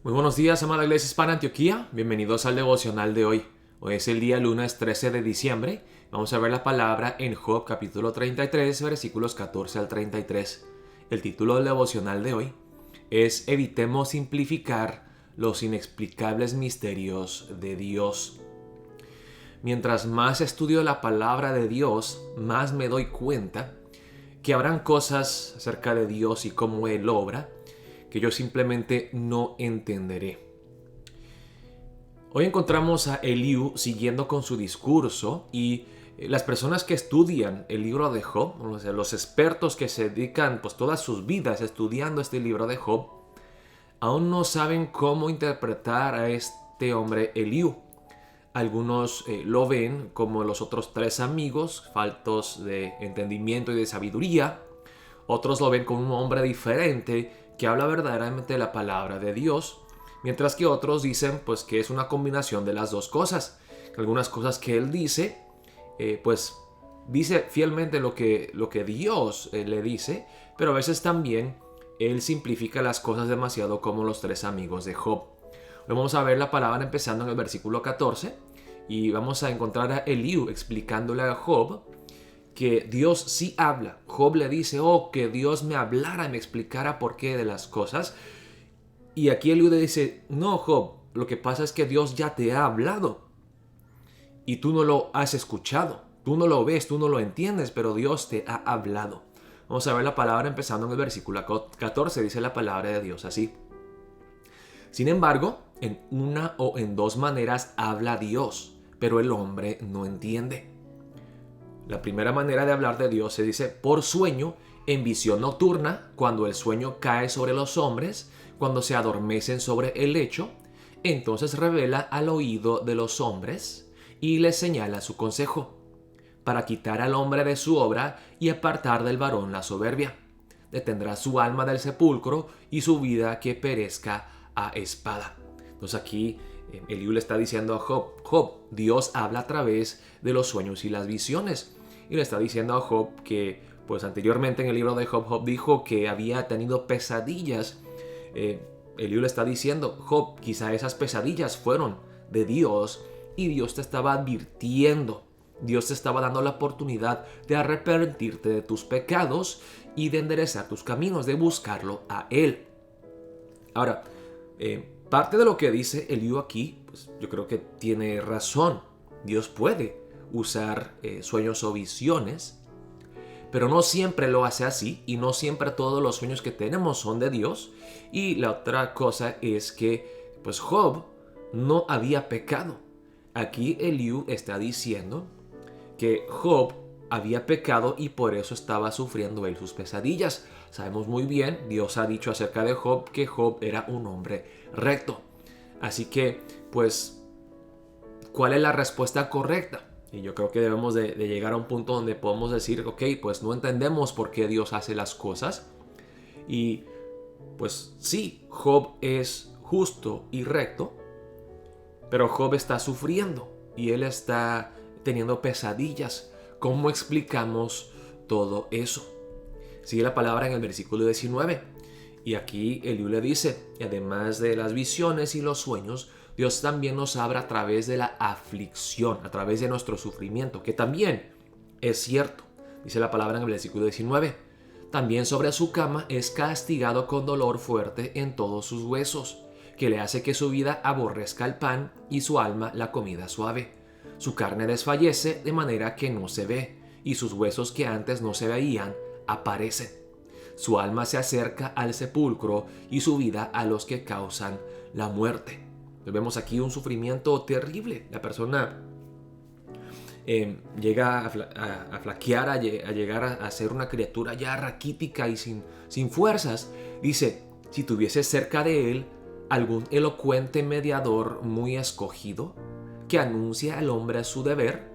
Muy buenos días, amada Iglesia Hispana Antioquía. Bienvenidos al devocional de hoy. Hoy es el día lunes 13 de diciembre. Vamos a ver la palabra en Job capítulo 33, versículos 14 al 33. El título del devocional de hoy es Evitemos simplificar los inexplicables misterios de Dios. Mientras más estudio la palabra de Dios, más me doy cuenta que habrán cosas acerca de Dios y cómo Él obra que yo simplemente no entenderé. Hoy encontramos a Eliú siguiendo con su discurso y las personas que estudian el libro de Job, o sea, los expertos que se dedican pues todas sus vidas estudiando este libro de Job, aún no saben cómo interpretar a este hombre Eliú. Algunos lo ven como los otros tres amigos, faltos de entendimiento y de sabiduría. Otros lo ven como un hombre diferente que habla verdaderamente la palabra de Dios, mientras que otros dicen pues que es una combinación de las dos cosas. Algunas cosas que él dice, pues dice fielmente lo que Dios le dice, pero a veces también él simplifica las cosas demasiado, como los tres amigos de Job. Hoy vamos a ver la palabra empezando en el versículo 14 y vamos a encontrar a Eliú explicándole a Job que Dios sí habla. Job le dice, que Dios me hablara y me explicara por qué de las cosas. Y aquí Eliú le dice, no, Job, lo que pasa es que Dios ya te ha hablado y tú no lo has escuchado, tú no lo ves, tú no lo entiendes, pero Dios te ha hablado. Vamos a ver la palabra empezando en el versículo 14, dice la palabra de Dios así. Sin embargo, en una o en dos maneras habla Dios, pero el hombre no entiende. La primera manera de hablar de Dios se dice por sueño, en visión nocturna, cuando el sueño cae sobre los hombres, cuando se adormecen sobre el lecho, entonces revela al oído de los hombres y les señala su consejo, para quitar al hombre de su obra y apartar del varón la soberbia. Detendrá su alma del sepulcro y su vida que perezca a espada. Entonces aquí Eliú le está diciendo a Job, Dios habla a través de los sueños y las visiones. Y le está diciendo a Job que, pues anteriormente en el libro de Job dijo que había tenido pesadillas. Eliú le está diciendo, Job, quizá esas pesadillas fueron de Dios y Dios te estaba advirtiendo. Dios te estaba dando la oportunidad de arrepentirte de tus pecados y de enderezar tus caminos, de buscarlo a Él. Ahora, parte de lo que dice Eliú aquí, pues yo creo que tiene razón. Dios puede usar sueños o visiones, pero no siempre lo hace así y no siempre todos los sueños que tenemos son de Dios. Y la otra cosa es que pues Job no había pecado. Aquí Eliú está diciendo que Job había pecado y por eso estaba sufriendo él sus pesadillas. Sabemos muy bien, Dios ha dicho acerca de Job que Job era un hombre recto. Así que, pues, ¿cuál es la respuesta correcta? Y yo creo que debemos de llegar a un punto donde podemos decir, ok, pues no entendemos por qué Dios hace las cosas. Y pues sí, Job es justo y recto, pero Job está sufriendo y él está teniendo pesadillas. ¿Cómo explicamos todo eso? Sigue la palabra en el versículo 19. Y aquí Eliú le dice, y además de las visiones y los sueños, Dios también nos habla a través de la aflicción, a través de nuestro sufrimiento, que también es cierto. Dice la palabra en el versículo 19. También sobre su cama es castigado con dolor fuerte en todos sus huesos, que le hace que su vida aborrezca el pan y su alma la comida suave. Su carne desfallece de manera que no se ve, y sus huesos que antes no se veían aparecen. Su alma se acerca al sepulcro y su vida a los que causan la muerte. Vemos aquí un sufrimiento terrible. La persona llega a flaquear, a llegar a ser una criatura ya raquítica y sin fuerzas. Dice, si tuviese cerca de él algún elocuente mediador muy escogido, que anuncie al hombre su deber,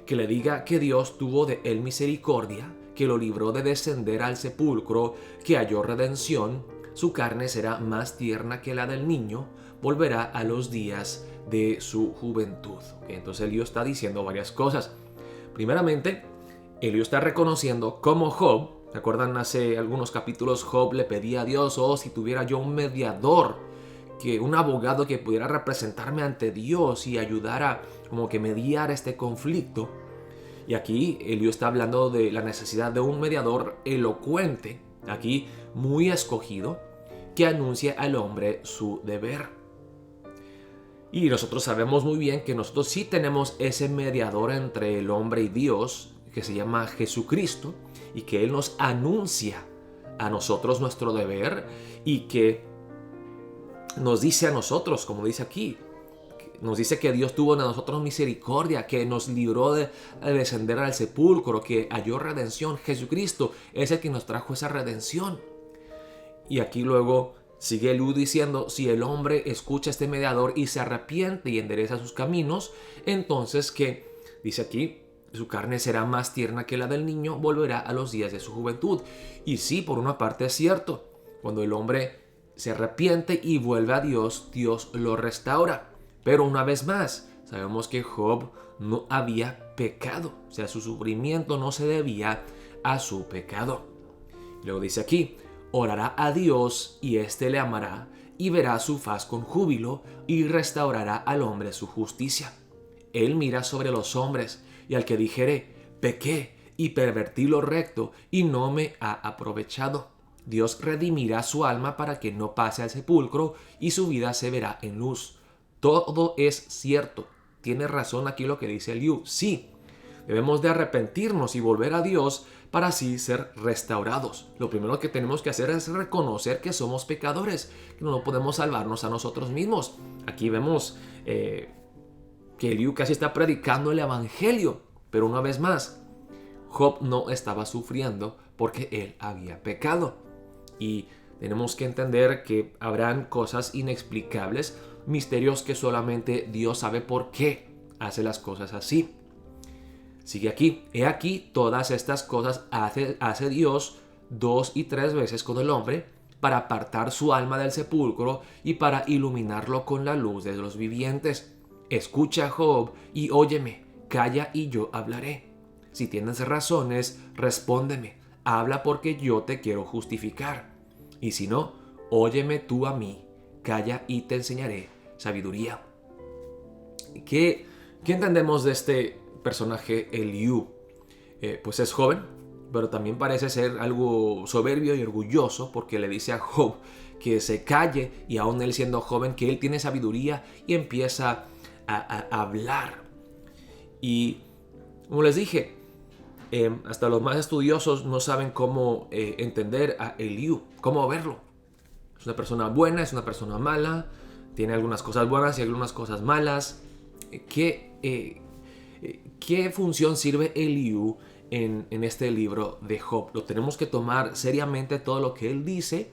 que le diga que Dios tuvo de él misericordia, que lo libró de descender al sepulcro, que halló redención, su carne será más tierna que la del niño, volverá a los días de su juventud. Entonces Eliú está diciendo varias cosas. Primeramente, Eliú está reconociendo cómo Job, ¿se acuerdan? Hace algunos capítulos Job le pedía a Dios, si tuviera yo un mediador que un abogado que pudiera representarme ante Dios y ayudar a como que mediar este conflicto. Y aquí Eliú está hablando de la necesidad de un mediador elocuente, aquí muy escogido, que anuncie al hombre su deber. Y nosotros sabemos muy bien que nosotros sí tenemos ese mediador entre el hombre y Dios, que se llama Jesucristo, y que Él nos anuncia a nosotros nuestro deber y que nos dice a nosotros, como dice aquí, nos dice que Dios tuvo en nosotros misericordia, que nos libró de descender al sepulcro, que halló redención. Jesucristo es el que nos trajo esa redención. Y aquí luego sigue Eliú diciendo, si el hombre escucha a este mediador y se arrepiente y endereza sus caminos, entonces que, dice aquí, su carne será más tierna que la del niño, volverá a los días de su juventud. Y sí, por una parte es cierto, cuando el hombre se arrepiente y vuelve a Dios, Dios lo restaura. Pero una vez más, sabemos que Job no había pecado, o sea, su sufrimiento no se debía a su pecado. Luego dice aquí, orará a Dios y éste le amará y verá su faz con júbilo y restaurará al hombre su justicia. Él mira sobre los hombres y al que dijere, pequé y pervertí lo recto y no me ha aprovechado. Dios redimirá su alma para que no pase al sepulcro y su vida se verá en luz. Todo es cierto. Tiene razón aquí lo que dice Eliú. Sí, debemos de arrepentirnos y volver a Dios para así ser restaurados. Lo primero que tenemos que hacer es reconocer que somos pecadores, que no podemos salvarnos a nosotros mismos. Aquí vemos que Eliú casi está predicando el evangelio, pero una vez más, Job no estaba sufriendo porque él había pecado. Y tenemos que entender que habrán cosas inexplicables, misterios que solamente Dios sabe por qué hace las cosas así. Sigue aquí, he aquí todas estas cosas hace Dios 2 y 3 veces con el hombre para apartar su alma del sepulcro y para iluminarlo con la luz de los vivientes. Escucha, Job, y óyeme, calla y yo hablaré. Si tienes razones, respóndeme, habla porque yo te quiero justificar. Y si no, óyeme tú a mí, calla y te enseñaré sabiduría. ¿Qué entendemos de este personaje Eliú? Pues es joven, pero también parece ser algo soberbio y orgulloso porque le dice a Job que se calle y aún él siendo joven que él tiene sabiduría y empieza a hablar. Y como les dije, hasta los más estudiosos no saben cómo entender a Eliú, cómo verlo. Es una persona buena, es una persona mala, tiene algunas cosas buenas y algunas cosas malas. ¿Qué función sirve Eliú en este libro de Job? ¿Lo tenemos que tomar seriamente todo lo que él dice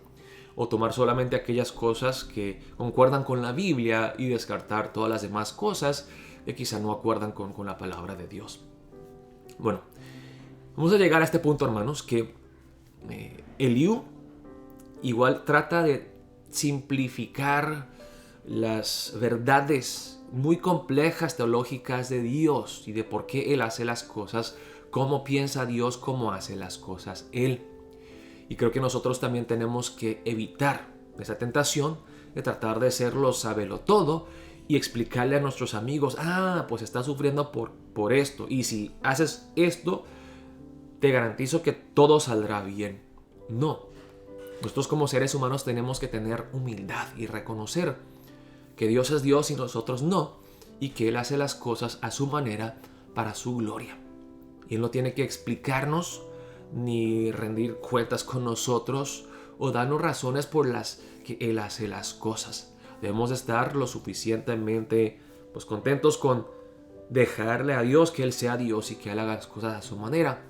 o tomar solamente aquellas cosas que concuerdan con la Biblia y descartar todas las demás cosas que quizá no acuerdan con la palabra de Dios? Bueno, vamos a llegar a este punto, hermanos, que Eliú igual trata de simplificar las verdades muy complejas teológicas de Dios y de por qué Él hace las cosas, cómo piensa Dios, cómo hace las cosas Él. Y creo que nosotros también tenemos que evitar esa tentación de tratar de ser lo sabelotodo y explicarle a nuestros amigos, pues estás sufriendo por esto, y si haces esto, te garantizo que todo saldrá bien. No. Nosotros como seres humanos tenemos que tener humildad y reconocer que Dios es Dios y nosotros no, y que Él hace las cosas a su manera para su gloria. Y Él no tiene que explicarnos ni rendir cuentas con nosotros o darnos razones por las que Él hace las cosas. Debemos de estar lo suficientemente contentos con dejarle a Dios que Él sea Dios y que Él haga las cosas a su manera.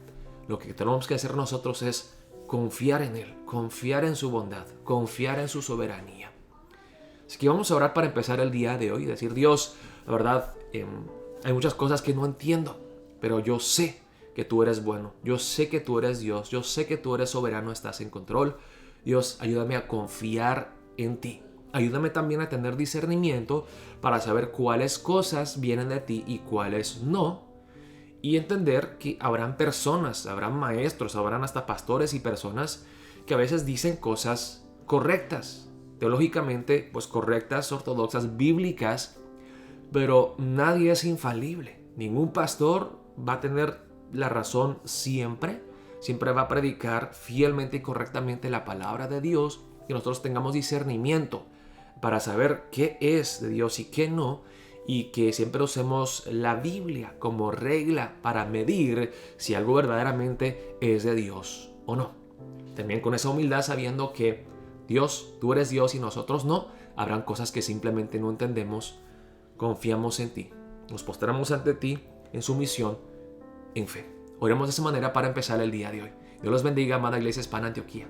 Lo que tenemos que hacer nosotros es confiar en Él, confiar en su bondad, confiar en su soberanía. Así que vamos a orar para empezar el día de hoy y decir, Dios, la verdad, hay muchas cosas que no entiendo, pero yo sé que tú eres bueno, yo sé que tú eres Dios, yo sé que tú eres soberano, estás en control. Dios, ayúdame a confiar en ti. Ayúdame también a tener discernimiento para saber cuáles cosas vienen de ti y cuáles no. Y entender que habrán personas, habrán maestros, habrán hasta pastores y personas que a veces dicen cosas correctas, teológicamente pues correctas, ortodoxas, bíblicas, pero nadie es infalible. Ningún pastor va a tener la razón siempre. Siempre va a predicar fielmente y correctamente la palabra de Dios, que nosotros tengamos discernimiento para saber qué es de Dios y qué no, y que siempre usemos la Biblia como regla para medir si algo verdaderamente es de Dios o no. También con esa humildad, sabiendo que Dios, tú eres Dios y nosotros no, habrán cosas que simplemente no entendemos. Confiamos en ti, nos postramos ante ti en sumisión, en fe. Oremos de esa manera para empezar el día de hoy. Dios los bendiga, amada Iglesia Hispana Antioquía.